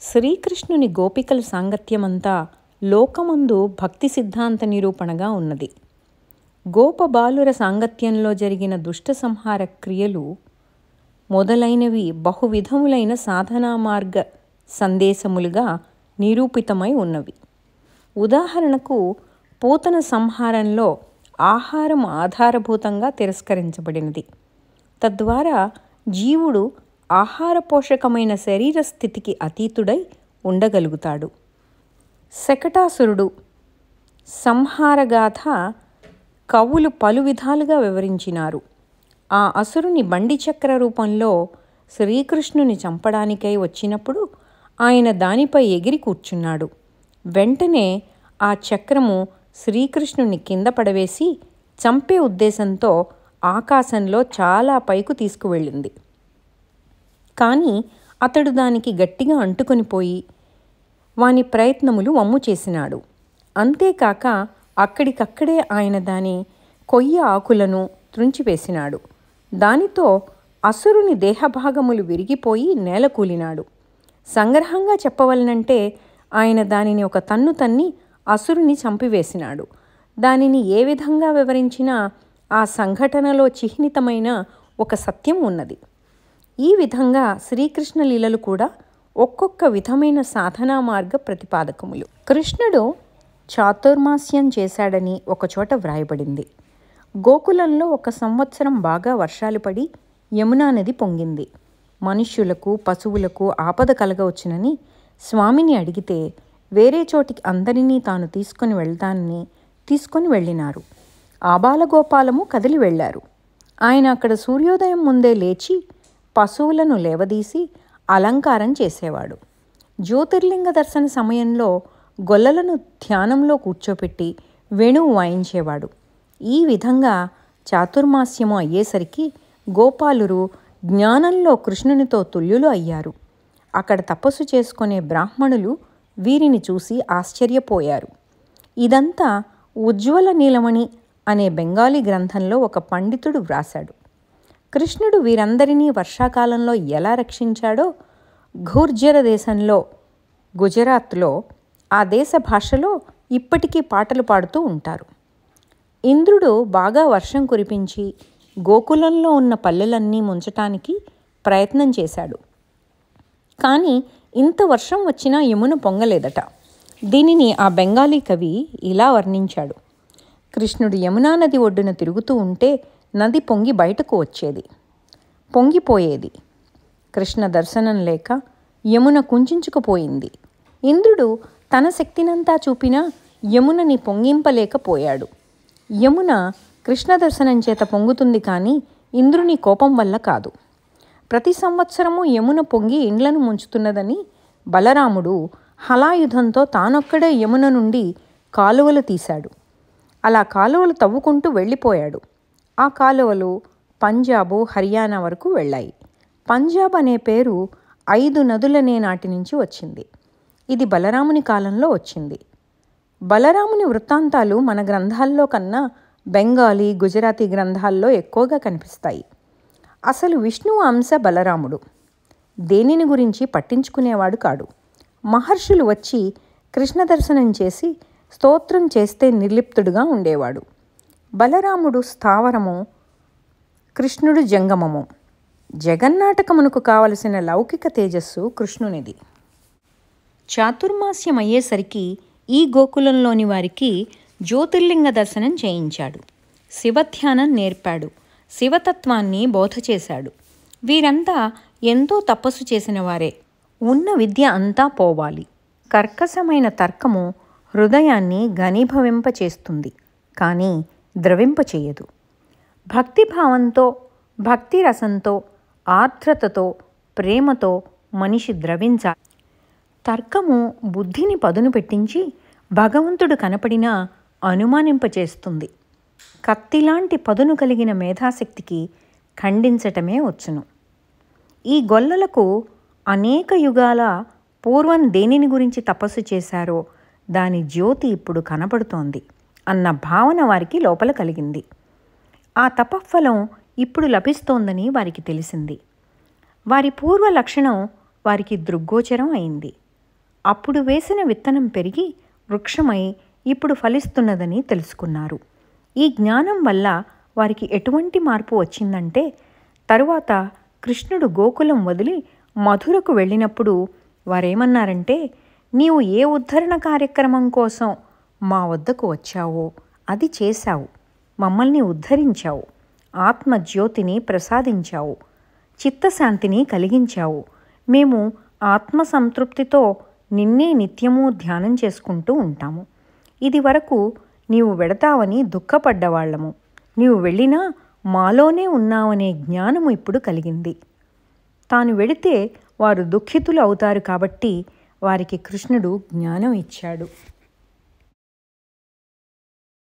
శ్రీకృష్ణుని గోపికల సాంగత్యమంతా లోకమందు భక్తి సిద్ధాంత నిరూపణగా ఉన్నది. గోపబాలుర సాంగత్యంలో జరిగిన దుష్ట సంహార క్రియలు మొదలైనవి బహువిధములైన సాధనా మార్గ సందేశములుగా నిరూపితమై ఉన్నవి. ఉదాహరణకు పూతన సంహారంలో ఆహారం ఆధారభూతంగా తిరస్కరించబడినది. తద్వారా జీవుడు ఆహార పోషకమైన శరీర స్థితికి అతీతుడై ఉండగలుగుతాడు. శకటాసురుడు సంహారగాథ కవులు పలు విధాలుగా వివరించినారు. ఆ అసురుని బండి చక్ర రూపంలో శ్రీకృష్ణుని చంపడానికై వచ్చినప్పుడు ఆయన దానిపై ఎగిరి కూర్చున్నాడు. వెంటనే ఆ చక్రము శ్రీకృష్ణుని కింద పడవేసి చంపే ఉద్దేశంతో ఆకాశంలో చాలా పైకు తీసుకువెళ్ళింది. కానీ అతడు దానికి గట్టిగా అంటుకొనిపోయి వాని ప్రయత్నములు వమ్ము చేసినాడు. అంతేకాక అక్కడికక్కడే ఆయన దాని కొయ్య ఆకులను త్రుంచివేసినాడు. దానితో అసురుని దేహభాగములు విరిగిపోయి నేలకూలినాడు. సంగ్రహంగా చెప్పవలనంటే ఆయన దానిని ఒక తన్ను తన్ని అసురుని చంపివేసినాడు. దానిని ఏ విధంగా వివరించినా ఆ సంఘటనలో చిహ్నితమైన ఒక సత్యం ఉన్నది. ఈ విధంగా శ్రీకృష్ణ లీలలు కూడా ఒక్కొక్క విధమైన సాధనా మార్గ ప్రతిపాదకములు. కృష్ణుడు చాతుర్మాస్యం చేశాడని ఒకచోట వ్రాయబడింది. గోకులంలో 1 సంవత్సరం బాగా వర్షాలు పడి యమునా నది పొంగింది. మనుష్యులకు పశువులకు ఆపద కలగవచ్చునని స్వామిని అడిగితే వేరే చోటికి అందరినీ తాను తీసుకొని వెళ్ళినారు. ఆబాలగోపాలము కదిలి వెళ్ళారు. ఆయన అక్కడ సూర్యోదయం ముందే లేచి పశువులను లేవదీసి అలంకారం చేసేవాడు. జ్యోతిర్లింగ దర్శన సమయంలో గొల్లలను ధ్యానంలో కూర్చోపెట్టి వేణువు వాయించేవాడు. ఈ విధంగా చాతుర్మాస్యము అయ్యేసరికి గోపాలురు జ్ఞానంలో కృష్ణునితో తుల్యులు అయ్యారు. అక్కడ తపస్సు చేసుకునే బ్రాహ్మణులు వీరిని చూసి ఆశ్చర్యపోయారు. ఇదంతా ఉజ్వల నీలమణి అనే బెంగాలీ గ్రంథంలో ఒక పండితుడు వ్రాశాడు. కృష్ణుడు వీరందరినీ వర్షాకాలంలో ఎలా రక్షించాడో ఘూర్జర దేశంలో గుజరాత్లో ఆ దేశ భాషలో ఇప్పటికీ పాటలు పాడుతూ ఉంటారు. ఇంద్రుడు బాగా వర్షం కురిపించి గోకులంలో ఉన్న పల్లెలన్నీ ముంచటానికి ప్రయత్నం చేశాడు. కానీ ఇంత వర్షం వచ్చినా యమున పొంగలేదట. దీనిని ఆ బెంగాలీ కవి ఇలా వర్ణించాడు. కృష్ణుడు యమునా నది ఒడ్డున తిరుగుతూ ఉంటే నది పొంగి బయటకు పొంగిపోయేది. కృష్ణ దర్శనం లేక యమున కుంచుకుపోయింది. ఇంద్రుడు తన శక్తినంతా చూపినా యమునని పొంగింపలేకపోయాడు. యమున కృష్ణ దర్శనం చేత పొంగుతుంది కానీ ఇంద్రుని కోపం వల్ల కాదు. ప్రతి సంవత్సరము యమున పొంగి ఇండ్లను ముంచుతున్నదని బలరాముడు హలాయుధంతో తానొక్కడే యమున నుండి కాలువలు తీశాడు. అలా కాలువలు తవ్వుకుంటూ వెళ్ళిపోయాడు. ఆ కాలువలు పంజాబు, హర్యానా వరకు వెళ్ళాయి. పంజాబ్ అనే పేరు 5 నదులనే నాటి నుంచి వచ్చింది. ఇది బలరాముని కాలంలో వచ్చింది. బలరాముని వృత్తాంతాలు మన గ్రంథాల్లో కన్నా బెంగాలీ, గుజరాతీ గ్రంథాల్లో ఎక్కువగా కనిపిస్తాయి. అసలు విష్ణువు అంశ బలరాముడు. దేనిని గురించి పట్టించుకునేవాడు కాడు. మహర్షులు వచ్చి కృష్ణ దర్శనం చేసి స్తోత్రం చేస్తే నిర్లిప్తుడుగా ఉండేవాడు. బలరాముడు స్థావరము, కృష్ణుడు జంగమము. జగన్నాటకమునకు కావలసిన లౌకిక తేజస్సు కృష్ణునిది. చాతుర్మాస్యం అయ్యేసరికి ఈ గోకులంలోని వారికి జ్యోతిర్లింగ దర్శనం చేయించాడు. శివధ్యానం నేర్పాడు. శివతత్వాన్ని బోధ చేశాడు. వీరంతా ఎంతో తపస్సు చేసిన వారే. ఉన్న విద్య అంతా పోవాలి. కర్కశమైన తర్కము హృదయాన్ని ఘనీభవింపచేస్తుంది, కానీ ద్రవింపచేయదు. భక్తిభావంతో, భక్తి రసంతో, ఆర్ద్రతతో, ప్రేమతో మనిషి ద్రవించాలి. తర్కము బుద్ధిని పదును పెట్టించి భగవంతుడు కనపడినా అనుమానింపచేస్తుంది. కత్తిలాంటి పదును కలిగిన మేధాశక్తికి ఖండించటమే వచ్చును. ఈ గొల్లలకు అనేక యుగాల పూర్వం దేనిని గురించి తపస్సు చేశారో దాని జ్యోతి ఇప్పుడు కనపడుతోంది అన్న భావన వారికి లోపల కలిగింది. ఆ తపఫలం ఇప్పుడు లభిస్తోందని వారికి తెలిసింది. వారి పూర్వ లక్షణం వారికి దృగ్గోచరం అయింది. అప్పుడు వేసిన విత్తనం పెరిగి వృక్షమై ఇప్పుడు ఫలిస్తున్నదని తెలుసుకున్నారు. ఈ జ్ఞానం వల్ల వారికి ఎటువంటి మార్పు వచ్చిందంటే, తరువాత కృష్ణుడు గోకులం వదిలి మధురకు వెళ్ళినప్పుడు వారేమన్నారంటే, నీవు ఏ ఉద్ధరణ కార్యక్రమం కోసం మా వద్దకు వచ్చావో అది చేశావు, మమ్మల్ని ఉద్ధరించావు, ఆత్మజ్యోతిని ప్రసాదించావు, చిత్తశాంతిని కలిగించావు. మేము ఆత్మసంతృప్తితో నిన్నే నిత్యము ధ్యానం చేసుకుంటూ ఉంటాము. ఇది వరకు నీవు వెడతావని దుఃఖపడ్డవాళ్లము. నీవు వెళ్ళినా మాలోనే ఉన్నావనే జ్ఞానము ఇప్పుడు కలిగింది. తాను వెడితే వారు దుఃఖితులు అవుతారు కాబట్టి వారికి కృష్ణుడు జ్ఞానం ఇచ్చాడు.